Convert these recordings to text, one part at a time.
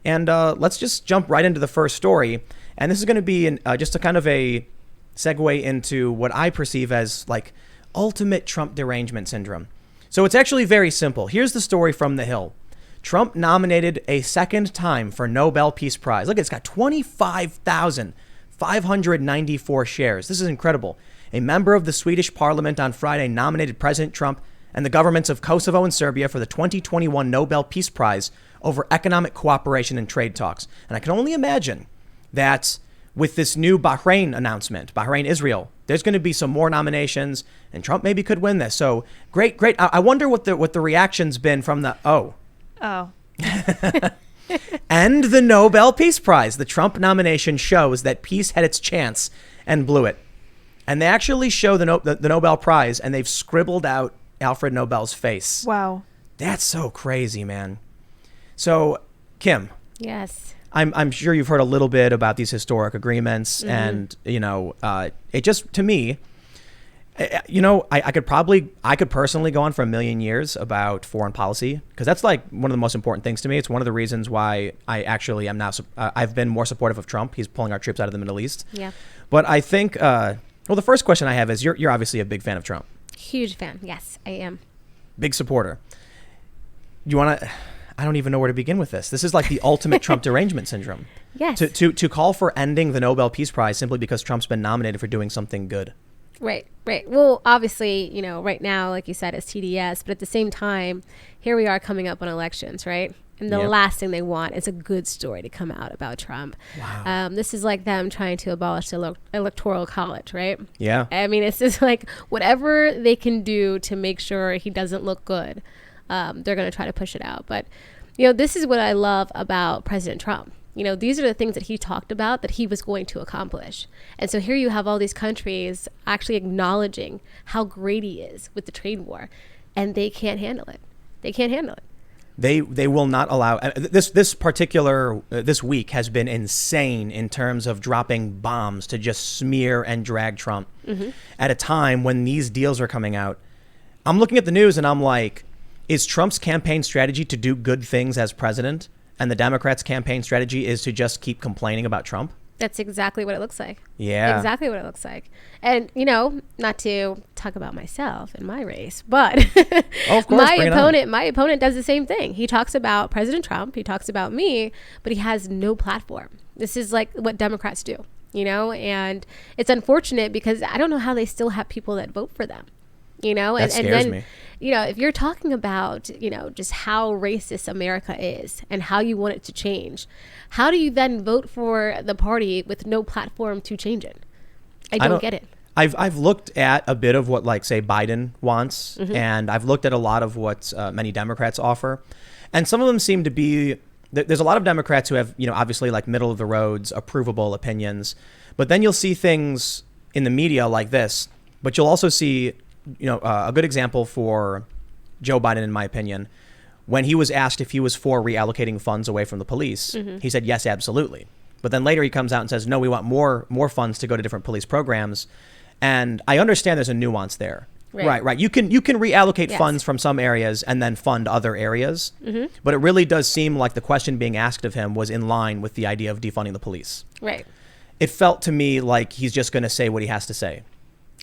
And let's just jump right into the first story. And this is going to be just a kind of a segue into what I perceive as like ultimate Trump derangement syndrome. So it's actually very simple. Here's the story from The Hill. Trump nominated a second time for Nobel Peace Prize. Look, it's got 25,594 shares. This is incredible. A member of the Swedish parliament on Friday nominated President Trump and the governments of Kosovo and Serbia for the 2021 Nobel Peace Prize over economic cooperation and trade talks. And I can only imagine that with this new Bahrain announcement, Bahrain, Israel, there's going to be some more nominations and Trump maybe could win this. So great. I wonder what the reaction's been from the, and the Nobel Peace Prize. The Trump nomination shows that peace had its chance and blew it. And they actually show the Nobel Prize and they've scribbled out Alfred Nobel's face. Wow. That's so crazy, man. So, Kim. Yes. I'm sure you've heard a little bit about these historic agreements, and it just, to me, I could personally go on for a million years about foreign policy, because that's like one of the most important things to me. It's one of the reasons why I actually am now. I've been more supportive of Trump. He's pulling our troops out of the Middle East. Yeah. But I think, the first question I have is, you're obviously a big fan of Trump. Huge fan. Yes, I am. Big supporter. You want to? I don't even know where to begin with this. This is like the ultimate Trump derangement syndrome. Yes. To call for ending the Nobel Peace Prize simply because Trump's been nominated for doing something good. Right. Well, obviously, right now, like you said, it's TDS, but at the same time, here we are coming up on elections, right? And the last thing they want is a good story to come out about Trump. Wow. This is like them trying to abolish the electoral college, right? Yeah. I mean, it's just like whatever they can do to make sure he doesn't look good, they're going to try to push it out. But, this is what I love about President Trump. These are the things that he talked about that he was going to accomplish. And so here you have all these countries actually acknowledging how great he is with the trade war, and they can't handle it. They can't handle it. They will not allow this week has been insane in terms of dropping bombs to just smear and drag Trump at a time when these deals are coming out. I'm looking at the news and I'm like, is Trump's campaign strategy to do good things as president, and the Democrats' campaign strategy is to just keep complaining about Trump? That's exactly what it looks like. Yeah. Exactly what it looks like. And, not to talk about myself and my race, but of course, my opponent does the same thing. He talks about President Trump. He talks about me, but he has no platform. This is like what Democrats do, and it's unfortunate because I don't know how they still have people that vote for them. That scares me. If you're talking about, just how racist America is and how you want it to change, how do you then vote for the party with no platform to change it? I don't get it. I've looked at a bit of what, like, say, Biden wants, and I've looked at a lot of what many Democrats offer. And some of them seem to be, there's a lot of Democrats who have, obviously like middle of the roads, approvable opinions. But then you'll see things in the media like this, but you'll also see a good example for Joe Biden, in my opinion, when he was asked if he was for reallocating funds away from the police, he said, yes, absolutely. But then later he comes out and says, no, we want more funds to go to different police programs. And I understand there's a nuance there. Right. You can reallocate funds from some areas and then fund other areas. But it really does seem like the question being asked of him was in line with the idea of defunding the police. Right. It felt to me like he's just going to say what he has to say.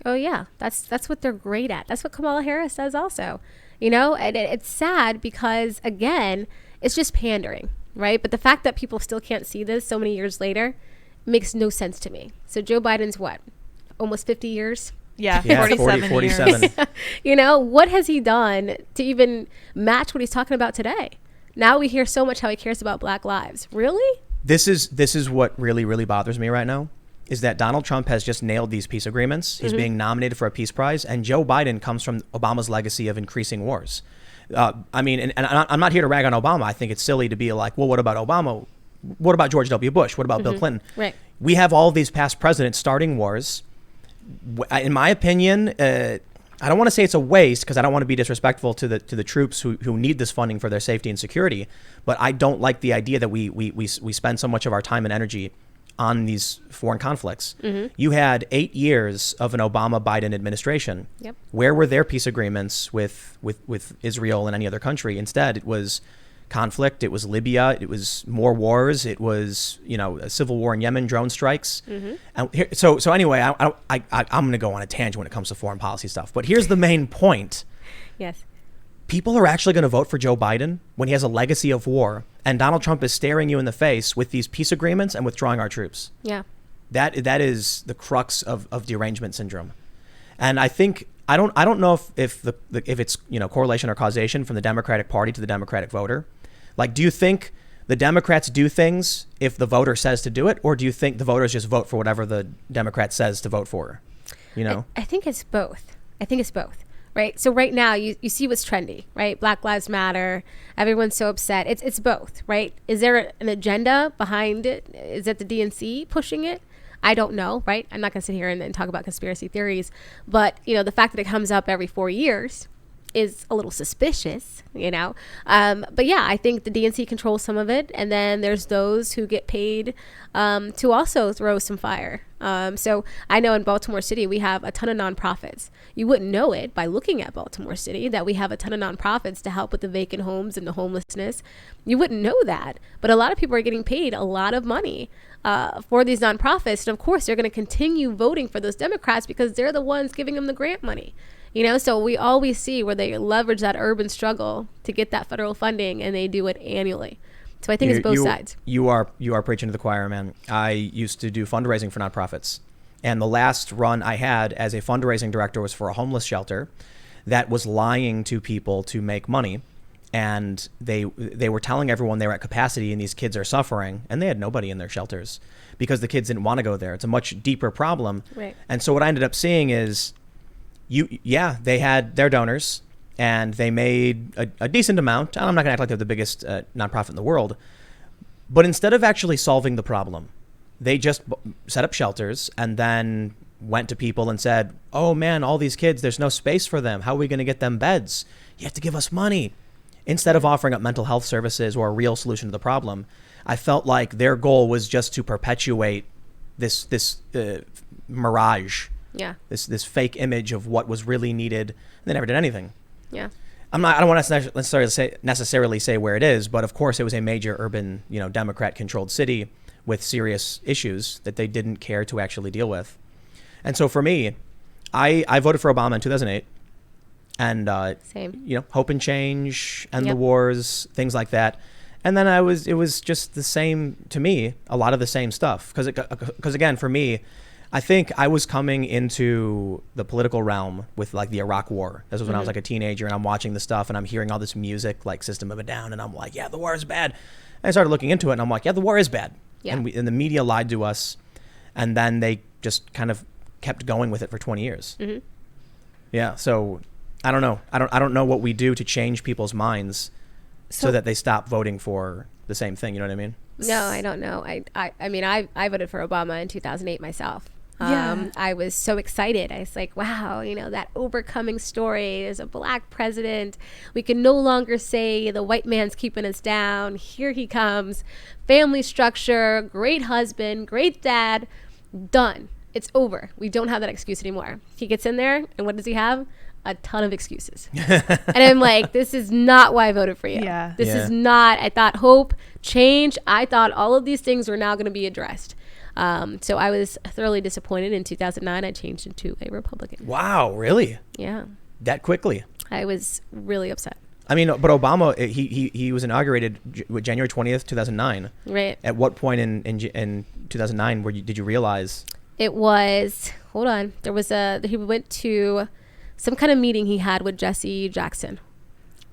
Oh, yeah. That's what they're great at. That's what Kamala Harris does also. And it's sad because, again, it's just pandering, right? But the fact that people still can't see this so many years later makes no sense to me. So Joe Biden's what? Almost 50 years? Yeah, 47 years. What has he done to even match what he's talking about today? Now we hear so much how he cares about Black lives. Really? This is what really, really bothers me right now, is that Donald Trump has just nailed these peace agreements. He's being nominated for a peace prize, and Joe Biden comes from Obama's legacy of increasing wars. And I'm not here to rag on Obama. I think it's silly to be like, well, what about Obama? What about George W. Bush? What about Bill Clinton? Right. We have all these past presidents starting wars. In my opinion, I don't want to say it's a waste because I don't want to be disrespectful to the troops who need this funding for their safety and security. But I don't like the idea that we spend so much of our time and energy on these foreign conflicts. You had 8 years of an Obama-Biden administration. Where were their peace agreements with Israel and any other country? Instead, it was conflict. It was Libya. It was more wars. It was, a civil war in Yemen, drone strikes. And so anyway, I'm going to go on a tangent when it comes to foreign policy stuff. But here's the main point. Yes. People are actually going to vote for Joe Biden when he has a legacy of war, and Donald Trump is staring you in the face with these peace agreements and withdrawing our troops. Yeah. That is the crux of derangement syndrome. And I think I don't know if it's correlation or causation from the Democratic Party to the Democratic voter. Like, do you think the Democrats do things if the voter says to do it, or do you think the voters just vote for whatever the Democrat says to vote for? I think it's both. Right. So right now you see what's trendy, right? Black Lives Matter. Everyone's so upset. It's both, right? Is there an agenda behind it? Is it the DNC pushing it? I don't know, right? I'm not going to sit here and talk about conspiracy theories, but the fact that it comes up every 4 years is a little suspicious, But yeah, I think the DNC controls some of it, and then there's those who get paid to also throw some fire. So I know in Baltimore City we have a ton of nonprofits. You wouldn't know it by looking at Baltimore City that we have a ton of nonprofits to help with the vacant homes and the homelessness. You wouldn't know that, but a lot of people are getting paid a lot of money for these nonprofits, and of course they're going to continue voting for those Democrats because they're the ones giving them the grant money. So we always see where they leverage that urban struggle to get that federal funding, and they do it annually. So I think it's both sides. You are preaching to the choir, man. I used to do fundraising for nonprofits, and the last run I had as a fundraising director was for a homeless shelter that was lying to people to make money, and they were telling everyone they were at capacity and these kids are suffering, and they had nobody in their shelters because the kids didn't want to go there. It's a much deeper problem. Right. And so what I ended up seeing is they had their donors and they made a decent amount. I'm not going to act like they're the biggest nonprofit in the world, but instead of actually solving the problem, they just set up shelters and then went to people and said, oh man, all these kids, there's no space for them. How are we going to get them beds? You have to give us money. Instead of offering up mental health services or a real solution to the problem, I felt like their goal was just to perpetuate this mirage. Yeah. This fake image of what was really needed. They never did anything. Yeah. I don't want to necessarily say where it is, but of course it was a major urban, Democrat-controlled city with serious issues that they didn't care to actually deal with. And so for me, I voted for Obama in 2008, and same. Hope and change, end the wars, things like that. And then it was just the same to me, a lot of the same stuff, because again, for me, I think I was coming into the political realm with like the Iraq War. This was when I was like a teenager, and I'm watching the stuff and I'm hearing all this music like System of a Down, and I'm like, yeah, the war is bad. And I started looking into it and I'm like, yeah, the war is bad. Yeah. And the media lied to us, and then they just kind of kept going with it for 20 years. Mm-hmm. Yeah. So I don't know. I don't know what we do to change people's minds so that they stop voting for the same thing. You know what I mean? No, I don't know. I mean, I voted for Obama in 2008 myself. I was so excited. I was like, wow, that overcoming story. There's a black president. We can no longer say the white man's keeping us down. Here he comes. Family structure, great husband, great dad. Done. It's over. We don't have that excuse anymore. He gets in there, and what does he have? A ton of excuses. And I'm like, this is not why I voted for you. Yeah. This is not. I thought hope, change. I thought all of these things were now going to be addressed. So I was thoroughly disappointed. In 2009, I changed into a Republican. Wow, really? Yeah. That quickly? I was really upset. I mean, but Obama, he was inaugurated January 20th, 2009. Right. At what point in 2009 did you realize? It was, hold on. He went to some kind of meeting he had with Jesse Jackson.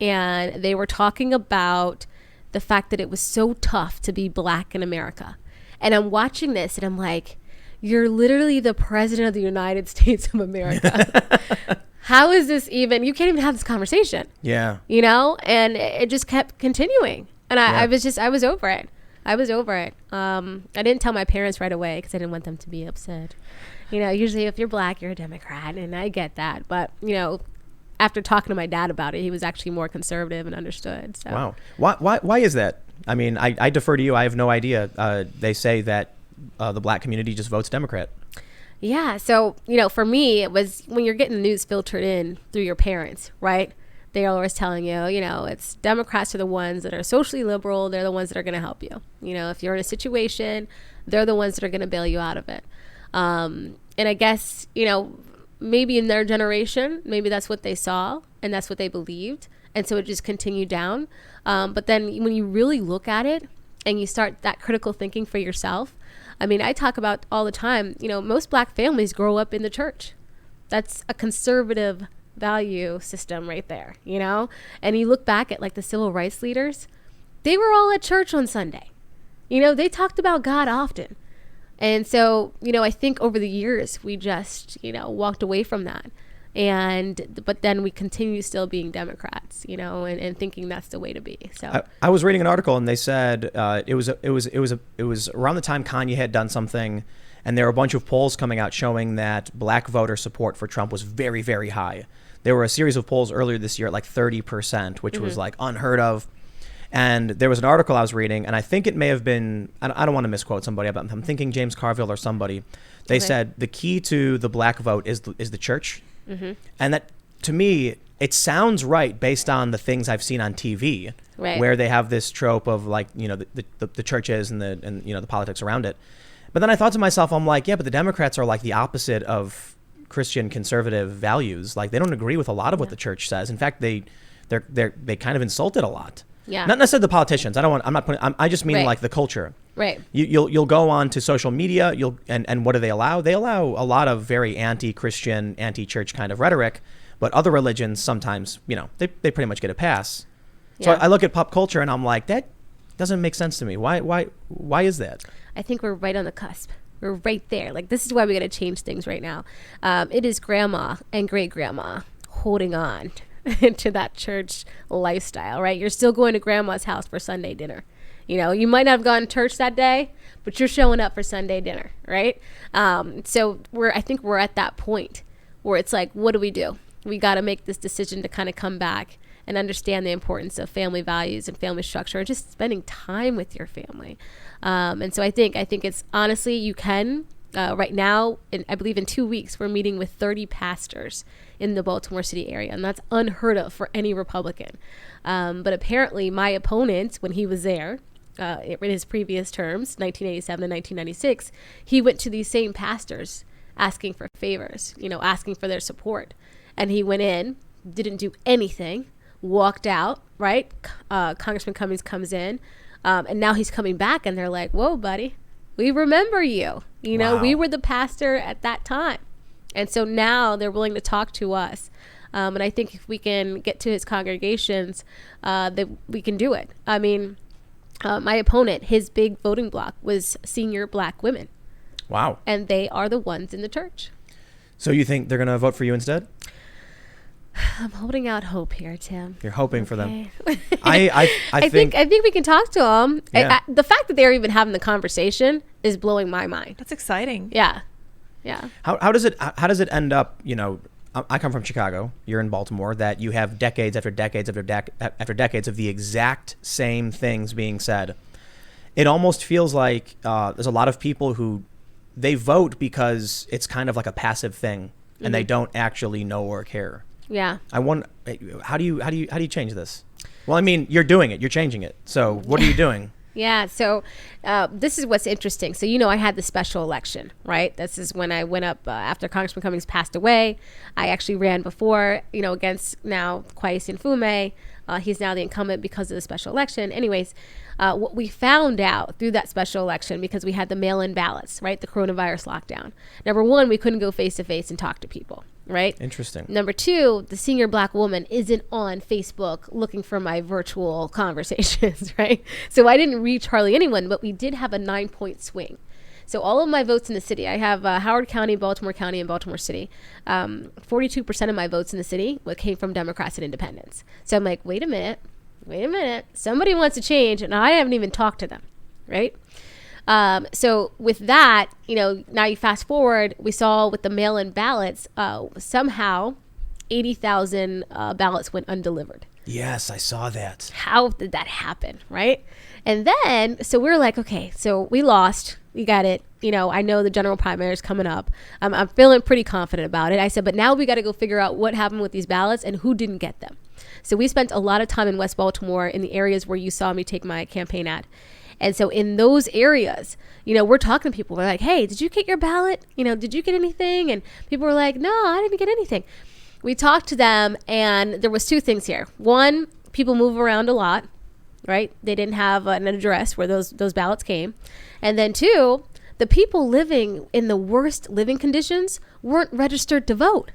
And they were talking about the fact that it was so tough to be black in America. And I'm watching this and I'm like, you're literally the president of the United States of America. How is this even, you can't even have this conversation. Yeah. And it just kept continuing. And I was over it. I didn't tell my parents right away because I didn't want them to be upset. Usually if you're black, you're a Democrat, and I get that. But, after talking to my dad about it, he was actually more conservative and understood. So. Wow. Why is that? I mean, I defer to you. I have no idea. They say that the black community just votes Democrat. Yeah. So, for me, it was when you're getting the news filtered in through your parents, right? they're always telling you, it's Democrats are the ones that are socially liberal. They're the ones that are going to help you. If you're in a situation, they're the ones that are going to bail you out of it. And I guess, maybe in their generation, maybe that's what they saw and that's what they believed. And so it just continued down. But then when you really look at it and you start that critical thinking for yourself, I talk about all the time, most Black families grow up in the church. That's a conservative value system right there, and you look back at like the civil rights leaders, they were all at church on Sunday. They talked about God often. And so, I think over the years we just, walked away from that. But then we continue still being Democrats, and thinking that's the way to be. So I was reading an article and they said it was around the time Kanye had done something, and there were a bunch of polls coming out showing that Black voter support for Trump was very, very high. There were a series of polls earlier this year at like 30%, which was like unheard of. And there was an article I was reading, and I think it may have been, I don't want to misquote somebody, but I'm thinking James Carville or somebody. They said the key to the Black vote is the church. And that, to me, it sounds right based on the things I've seen on TV, where they have this trope of like, the churches and the politics around it. But then I thought to myself, I'm like, yeah, but the Democrats are like the opposite of Christian conservative values. Like they don't agree with a lot of what the church says. In fact, they kind of insult it a lot. Yeah. Not necessarily the politicians. I just mean like the culture. Right. You'll go on to social media. And what do they allow? They allow a lot of very anti-Christian, anti-church kind of rhetoric. But other religions sometimes, they pretty much get a pass. So I look at pop culture and I'm like, that doesn't make sense to me. Why is that? I think we're right on the cusp. We're right there. Like this is why we got to change things right now. It is grandma and great grandma holding on to that church lifestyle, right? You're still going to grandma's house for Sunday dinner. You might not have gone to church that day, but you're showing up for Sunday dinner, right? So I think we're at that point where it's like, what do? We got to make this decision to kind of come back and understand the importance of family values and family structure and just spending time with your family. And so I think it's honestly, you can, right now, I believe in 2 weeks, we're meeting with 30 pastors in the Baltimore City area. And that's unheard of for any Republican. But apparently my opponent, when he was there, in his previous terms, 1987 and 1996, he went to these same pastors asking for favors, asking for their support. And he went in, didn't do anything, walked out, right? Congressman Cummings comes in, and now he's coming back and they're like, whoa, buddy, we remember you. Wow. We were the pastor at that time. And so now they're willing to talk to us. And I think if we can get to his congregations, that we can do it. My opponent, his big voting bloc was senior Black women. Wow. And they are the ones in the church. So you think they're going to vote for you instead? I'm holding out hope here, Tim. You're hoping for them. I think we can talk to them. Yeah. The fact that they're even having the conversation is blowing my mind. That's exciting. Yeah. How does it end up? I come from Chicago. You're in Baltimore. That you have decades after decades after decades of the exact same things being said. It almost feels like there's a lot of people who they vote because it's kind of like a passive thing, and they don't actually know or care. Yeah. I wonder, how do you change this? Well, you're doing it. You're changing it. So what are you doing? Yeah. So this is what's interesting. So, I had the special election, right? This is when I went up after Congressman Cummings passed away. I actually ran before, against now Kwesi Nfume. He's now the incumbent because of the special election. Anyways, what we found out through that special election, because we had the mail-in ballots, right? The coronavirus lockdown. Number one, we couldn't go face-to-face and talk to people. Right? Interesting. Number two, the senior Black woman isn't on Facebook looking for my virtual conversations, right? So I didn't reach hardly anyone, but we did have a 9-point swing. So all of my votes in the city, I have Howard County, Baltimore County, and Baltimore City. 42% of my votes in the city came from Democrats and independents. So I'm like, wait a minute. Somebody wants to change, and I haven't even talked to them, right? So with that, now you fast forward, we saw with the mail-in ballots, somehow 80,000 ballots went undelivered. Yes, I saw that. How did that happen, right? And then, so we were like, okay, so we lost. We got it. I know the general primary is coming up. I'm feeling pretty confident about it. I said, but now we got to go figure out what happened with these ballots and who didn't get them. So we spent a lot of time in West Baltimore in the areas where you saw me take my campaign ad. And so in those areas, we're talking to people. We're like, hey, did you get your ballot? Did you get anything? And people were like, no, I didn't get anything. We talked to them, and there was two things here. One, people move around a lot, right? They didn't have an address where those ballots came. And then two, the people living in the worst living conditions weren't registered to vote.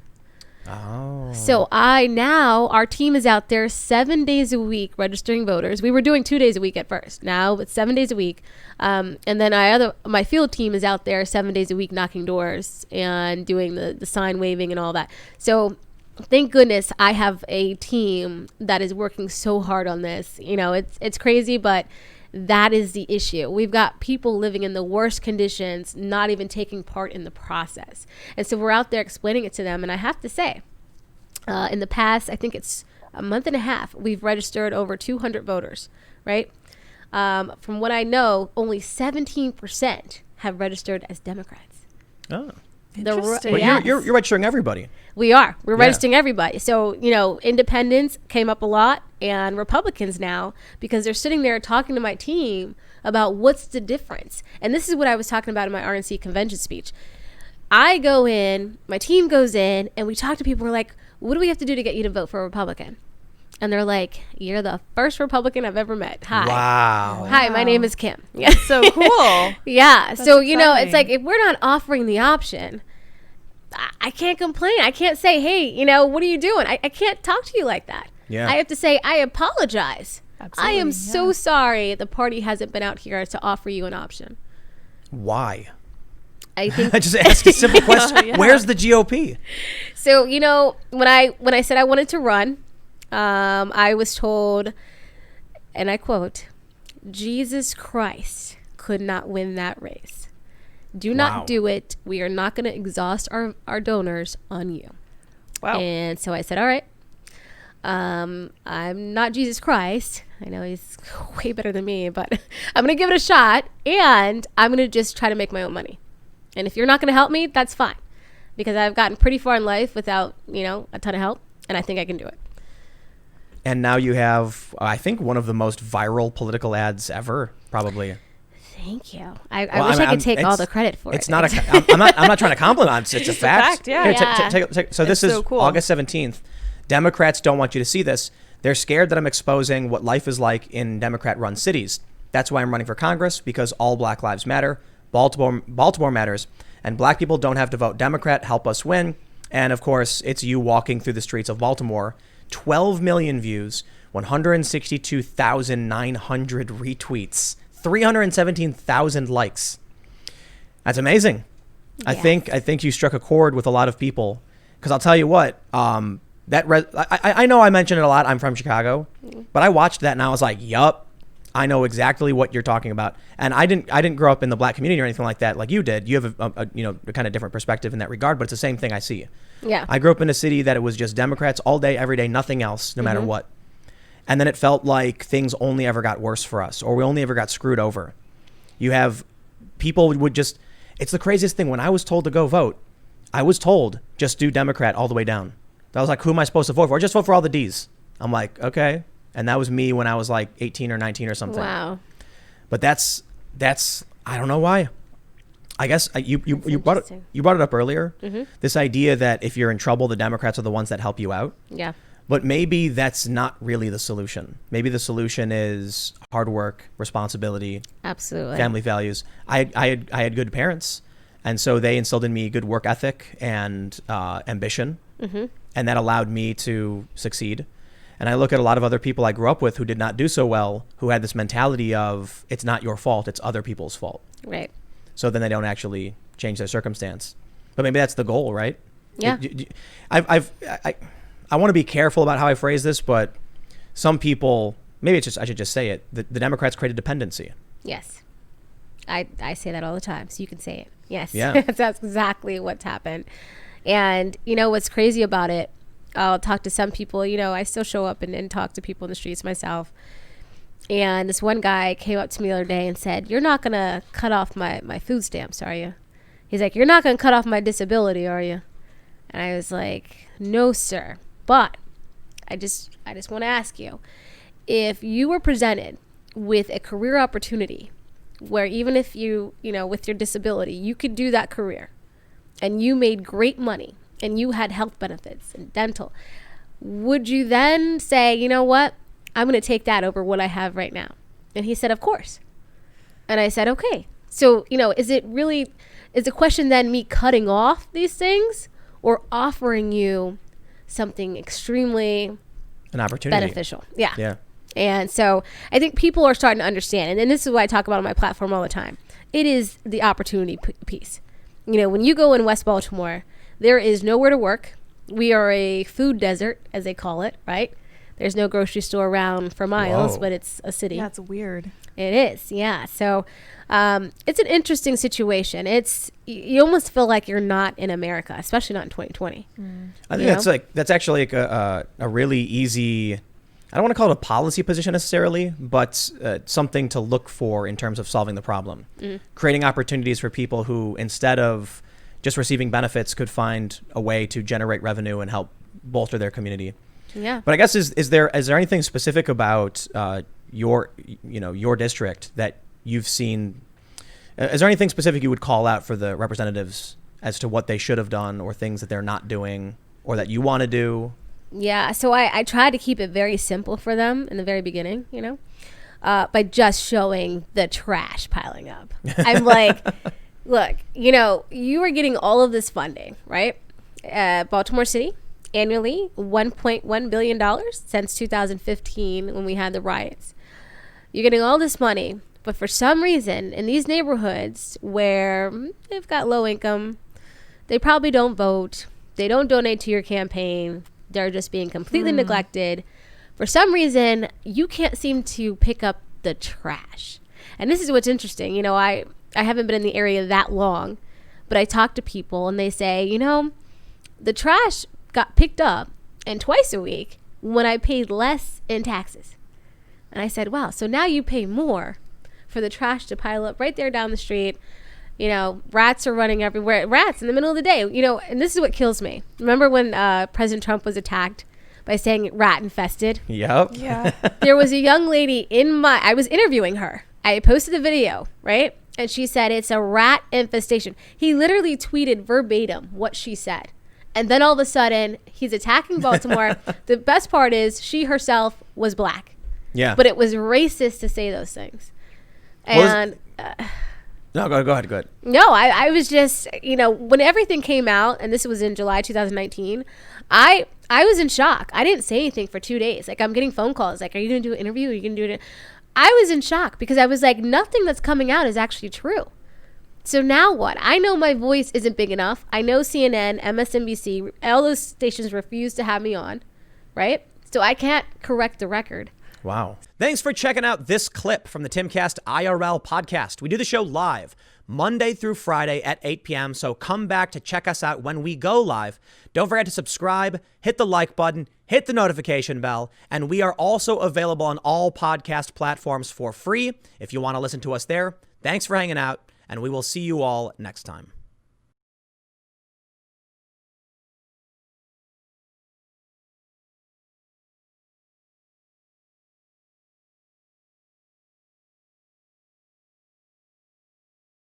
Oh. So our team is out there 7 days a week registering voters. We were doing 2 days a week at first. Now it's 7 days a week. And then my field team is out there 7 days a week knocking doors and doing the sign waving and all that. So thank goodness I have a team that is working so hard on this. It's crazy, but that is the issue. We've got people living in the worst conditions, not even taking part in the process. And so we're out there explaining it to them. And I have to say, in the past, I think it's a month and a half, we've registered over 200 voters, right? From what I know, only 17% have registered as Democrats. Oh. Interesting. Well, you're registering everybody. We are. We're registering everybody. So, independents came up a lot, and Republicans now, because they're sitting there talking to my team about what's the difference. And this is what I was talking about in my RNC convention speech. I go in, my team goes in, and we talk to people. We're like, what do we have to do to get you to vote for a Republican? And they're like, you're the first Republican I've ever met. Hi. Wow. Hi, my name is Kim. Yeah. So cool. Yeah. That's so, exciting. it's like if we're not offering the option, I can't complain. I can't say, hey, what are you doing? I can't talk to you like that. Yeah. I have to say, I apologize. Absolutely, I am so sorry the party hasn't been out here to offer you an option. Why? I think I just ask a simple question. Yeah. Where's the GOP? so. When I said I wanted to run, I was told, and I quote, Jesus Christ could not win that race. Do not do it. We are not going to exhaust our donors on you. Wow. And so I said, all right. I'm not Jesus Christ. I know he's way better than me, but I'm going to give it a shot, and I'm going to just try to make my own money. And if you're not going to help me, that's fine, because I've gotten pretty far in life without, a ton of help, and I think I can do it. And now you have, I think, one of the most viral political ads ever, probably. Thank you. I wish I could take all the credit for it. It's not I'm not trying to compliment. It's a fact. Yeah. Here, so this is so cool. August 17th. Democrats don't want you to see this. They're scared that I'm exposing what life is like in Democrat-run cities. That's why I'm running for Congress, because all Black lives matter. Baltimore matters, and Black people don't have to vote Democrat. Help us win. And of course, it's you walking through the streets of Baltimore. 12 million views, 162,900 retweets, 317,000 likes. That's amazing. Yes. I think you struck a chord with a lot of people, because I'll tell you what, I know I mentioned it a lot. I'm from Chicago, but I watched that and I was like, yup, I know exactly what you're talking about. And I didn't grow up in the Black community or anything like that like you did. You have a kind of different perspective in that regard, but it's the same thing I see. Yeah. I grew up in a city that it was just Democrats all day, every day, nothing else, no matter what. And then it felt like things only ever got worse for us, or we only ever got screwed over. You have people would just, it's the craziest thing. When I was told to go vote, I was told just do Democrat all the way down. I was like, who am I supposed to vote for? Just vote for all the D's. I'm like, okay. And that was me when I was like 18 or 19 or something. Wow. But that's I don't know why. I guess you brought it up earlier. This idea that if you're in trouble, the Democrats are the ones that help you out. Yeah. But maybe that's not really the solution. Maybe the solution is hard work, responsibility, Absolutely. family values. I had good parents, and so they instilled in me good work ethic and ambition, and that allowed me to succeed. And I look at a lot of other people I grew up with who did not do so well, who had this mentality of it's not your fault, it's other people's fault. Right. So then they don't actually change their circumstance. But maybe that's the goal, right? Yeah. I want to be careful about how I phrase this, but some people, maybe it's just, I should just say it, the Democrats created dependency. Yes. I say that all the time, so you can say it. Yes. Yeah. That's exactly what's happened. And what's crazy about it, I'll talk to some people, I still show up and talk to people in the streets myself. And this one guy came up to me the other day and said, you're not going to cut off my food stamps, are you? He's like, you're not going to cut off my disability, are you? And I was like, no, sir. But I just want to ask you, if you were presented with a career opportunity where even if you know, with your disability, you could do that career and you made great money and you had health benefits and dental, would you then say, you know what, I'm going to take that over what I have right now? And he said, of course. And I said, okay. So, you know, is the question then me cutting off these things or offering you something extremely an opportunity beneficial? Yeah. Yeah. And so I think people are starting to understand. And this is what I talk about on my platform all the time. It is the opportunity piece. You know, when you go in West Baltimore, there is nowhere to work. We are a food desert, as they call it, right? There's no grocery store around for miles, Whoa. but it's a city. That's weird. It is, yeah. So it's an interesting situation. You almost feel like you're not in America, especially not in 2020. I think that's actually like a really easy, I don't want to call it a policy position necessarily, but something to look for in terms of solving the problem. Creating opportunities for people who, instead of just receiving benefits, could find a way to generate revenue and help bolster their community. Yeah. But I guess is there anything specific about your district that you've seen? Is there anything specific you would call out for the representatives as to what they should have done or things that they're not doing or that you want to do? Yeah. So I tried to keep it very simple for them in the very beginning, you know, by just showing the trash piling up. I'm like, look, you know, you are getting all of this funding, right? Baltimore City, annually, $1.1 billion since 2015 when we had the riots. You're getting all this money, but for some reason, in these neighborhoods where they've got low income, they probably don't vote, they don't donate to your campaign, they're just being completely neglected. For some reason, you can't seem to pick up the trash. And this is what's interesting. You know, I haven't been in the area that long, but I talk to people and they say, you know, the trash got picked up and twice a week when I paid less in taxes. And I said, wow, so now you pay more for the trash to pile up right there down the street. You know, rats are running everywhere. Rats in the middle of the day, you know, and this is what kills me. Remember when President Trump was attacked by saying rat infested? Yep. Yeah. There was a young lady I was interviewing her. I posted the video, right? And she said, it's a rat infestation. He literally tweeted verbatim what she said. And then all of a sudden, he's attacking Baltimore. The best part is she herself was black. Yeah. But it was racist to say those things. And no, go ahead. no, I was just, you know, when everything came out, and this was in July 2019, I was in shock. I didn't say anything for 2 days. Like, I'm getting phone calls. Like, are you going to do an interview? Are you going to do it? I was in shock because I was like, nothing that's coming out is actually true. So now what? I know my voice isn't big enough. I know CNN, MSNBC, all those stations refuse to have me on, right? So I can't correct the record. Wow. Thanks for checking out this clip from the Timcast IRL podcast. We do the show live Monday through Friday at 8 p.m. So come back to check us out when we go live. Don't forget to subscribe, hit the like button, hit the notification bell, and we are also available on all podcast platforms for free if you want to listen to us there. Thanks for hanging out, and we will see you all next time.